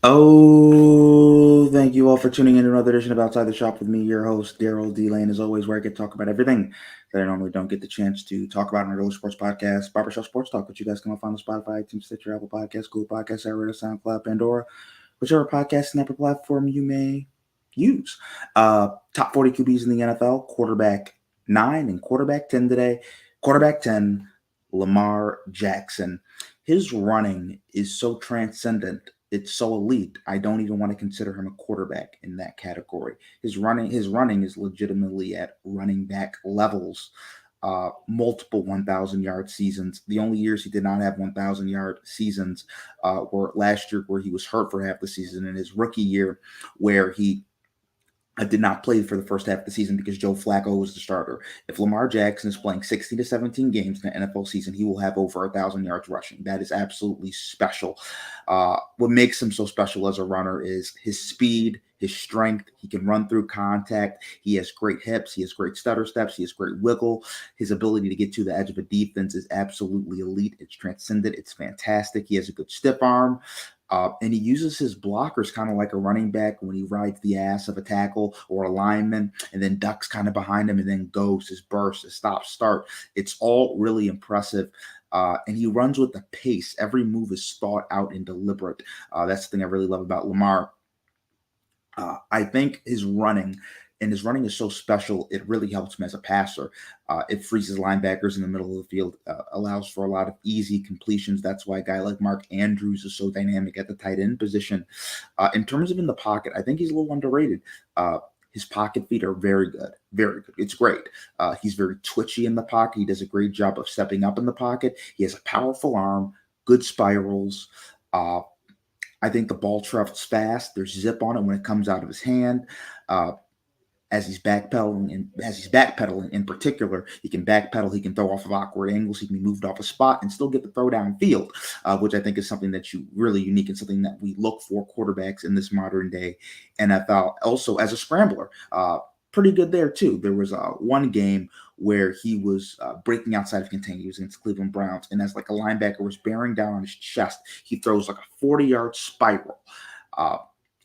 Oh, thank you all for tuning in to another edition of Outside the Shop with me, your host, Daryl D. Lane, as always, where I get to talk about everything that I normally don't get the chance to talk about on a regular sports podcast, Barbershop Sports Talk, which you guys can all find on Spotify, iTunes, Stitcher, Apple Podcasts, Google Podcasts, iRadio, SoundCloud, Pandora, whichever podcast and Apple platform you may use. Top 40 QBs in the NFL, quarterback 9 and quarterback 10 today. Quarterback 10, Lamar Jackson. His running is so transcendent. It's so elite. I don't even want to consider him a quarterback in that category. His running is legitimately at running back levels. Multiple 1,000 yard seasons. The only years he did not have 1,000 yard seasons were last year, where he was hurt for half the season, and his rookie year, where he did not play for the first half of the season because Joe Flacco was the starter. If Lamar Jackson is playing 16 to 17 games in the NFL season, he will have over 1,000 yards rushing. That is absolutely special. What makes him so special as a runner is his speed, his strength. He can run through contact. He has great hips. He has great stutter steps. He has great wiggle. His ability to get to the edge of a defense is absolutely elite. It's transcendent. It's fantastic. He has a good stiff arm. And he uses his blockers kind of like a running back when he rides the ass of a tackle or a lineman and then ducks kind of behind him and then goes his burst, his stop, start. It's all really impressive. And he runs with the pace. Every move is thought out and deliberate. That's the thing I really love about Lamar. I think his running is so special. It really helps him as a passer. It freezes linebackers in the middle of the field, allows for a lot of easy completions. That's why a guy like Mark Andrews is so dynamic at the tight end position. In terms of in the pocket, I think he's a little underrated. His pocket feet are very good, very good. It's great. He's very twitchy in the pocket. He does a great job of stepping up in the pocket. He has a powerful arm, good spirals. Uh, I think the ball travels fast. There's zip on it when it comes out of his hand. Uh, as he's backpedaling in particular, he can backpedal, he can throw off of awkward angles, he can be moved off a spot and still get the throw downfield, which I think is something that's really unique and something that we look for quarterbacks in this modern day NFL. Also, as a scrambler, pretty good there too. There was one game where he was breaking outside of contain. He was against Cleveland Browns, and as like a linebacker was bearing down on his chest, he throws like a 40-yard spiral. Uh,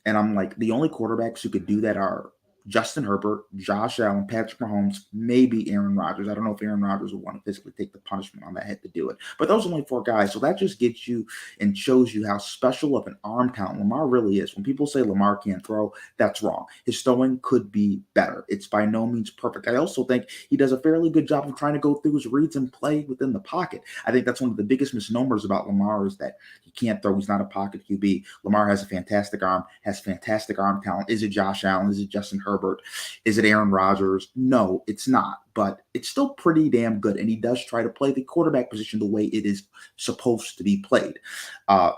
and I'm like, the only quarterbacks who could do that are Justin Herbert, Josh Allen, Patrick Mahomes, maybe Aaron Rodgers. I don't know if Aaron Rodgers would want to physically take the punishment on that head to do it. But those are only four guys. So that just gets you and shows you how special of an arm talent Lamar really is. When people say Lamar can't throw, that's wrong. His throwing could be better. It's by no means perfect. I also think he does a fairly good job of trying to go through his reads and play within the pocket. I think that's one of the biggest misnomers about Lamar is that he can't throw. He's not a pocket QB. Lamar has a fantastic arm, has fantastic arm talent. Is it Josh Allen? Is it Justin Herbert? Is it Aaron Rodgers? No, it's not. But it's still pretty damn good. And he does try to play the quarterback position the way it is supposed to be played. Uh,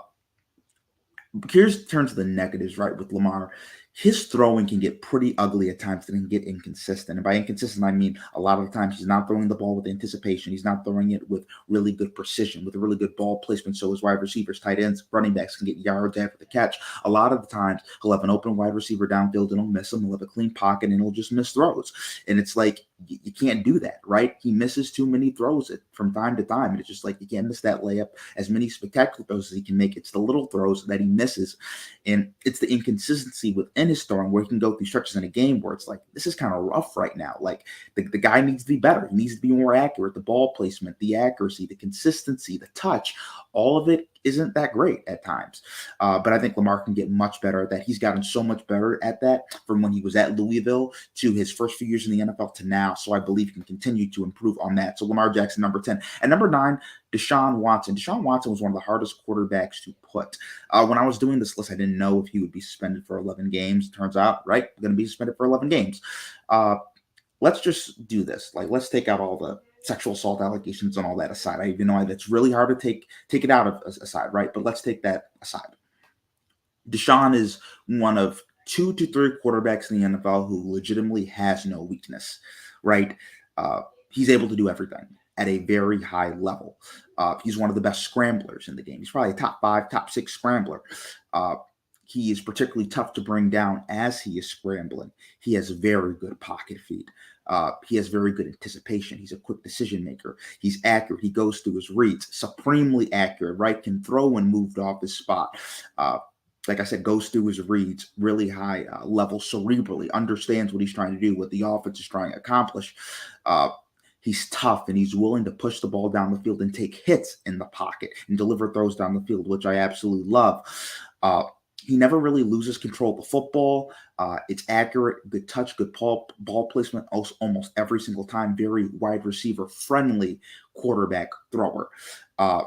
Here's turns to the negatives, right? With Lamar, his throwing can get pretty ugly at times and can get inconsistent. And by inconsistent, I mean a lot of the times he's not throwing the ball with anticipation. He's not throwing it with really good precision, with a really good ball placement. So his wide receivers, tight ends, running backs can get yards after the catch. A lot of the times he'll have an open wide receiver downfield and he'll miss him. He'll have a clean pocket and he'll just miss throws. And it's like you can't do that, right? He misses too many throws from time to time. And it's just like you can't miss that layup. As many spectacular throws as he can make, it's the little throws that he misses. And it's the inconsistency within his throwing where he can go through stretches in a game where it's like, this is kind of rough right now. Like the guy needs to be better. He needs to be more accurate. The ball placement, the accuracy, the consistency, the touch, all of it isn't that great at times. But I think Lamar can get much better at that. He's gotten so much better at that from when he was at Louisville to his first few years in the NFL to now. So I believe he can continue to improve on that. So Lamar Jackson, number 10. And number 9, Deshaun Watson. Deshaun Watson was one of the hardest quarterbacks to put. When I was doing this list, I didn't know if he would be suspended for 11 games. Turns out, right, going to be suspended for 11 games. Let's just do this. Like, let's take out all the sexual assault allegations and all that aside. I even know that's really hard to take it out of aside, right? But let's take that aside. Deshaun is one of 2 to 3 quarterbacks in the NFL who legitimately has no weakness, right? He's able to do everything at a very high level. He's one of the best scramblers in the game. He's probably a top 5, top 6 scrambler. Uh, he is particularly tough to bring down as he is scrambling. He has very good pocket feet. He has very good anticipation. He's a quick decision maker. He's accurate. He goes through his reads, supremely accurate, right? Can throw when moved off his spot. Uh, like I said, goes through his reads really high level cerebrally, understands what he's trying to do, what the offense is trying to accomplish. Uh, he's tough and he's willing to push the ball down the field and take hits in the pocket and deliver throws down the field, which I absolutely love. Uh, he never really loses control of the football. It's accurate, good touch, good ball placement almost every single time. Very wide receiver friendly quarterback thrower. Uh,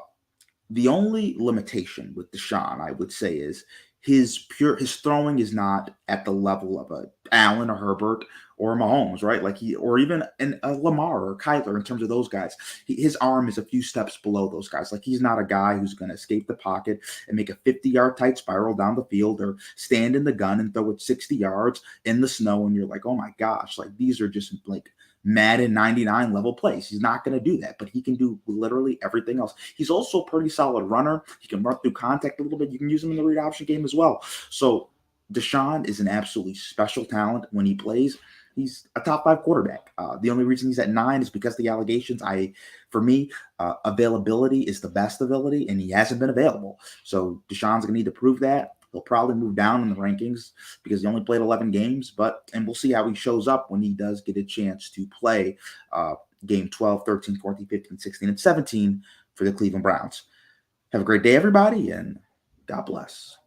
the only limitation with Deshaun, I would say, is his throwing is not at the level of a Allen or Herbert or Mahomes, right? Like or even a Lamar or Kyler in terms of those guys. His arm is a few steps below those guys. Like he's not a guy who's going to escape the pocket and make a 50-yard tight spiral down the field or stand in the gun and throw it 60 yards in the snow. And you're like, oh my gosh, like these are just like Madden 99 level plays. He's not going to do that, but he can do literally everything else. He's also a pretty solid runner. He can run through contact a little bit. You can use him in the read option game as well. So Deshaun is an absolutely special talent when he plays. He's a top 5 quarterback. The only reason he's at 9 is because the allegations. For me, availability is the best ability, and he hasn't been available. So Deshaun's going to need to prove that. He'll probably move down in the rankings because he only played 11 games, and we'll see how he shows up when he does get a chance to play game 12, 13, 14, 15, 16, and 17 for the Cleveland Browns. Have a great day, everybody, and God bless.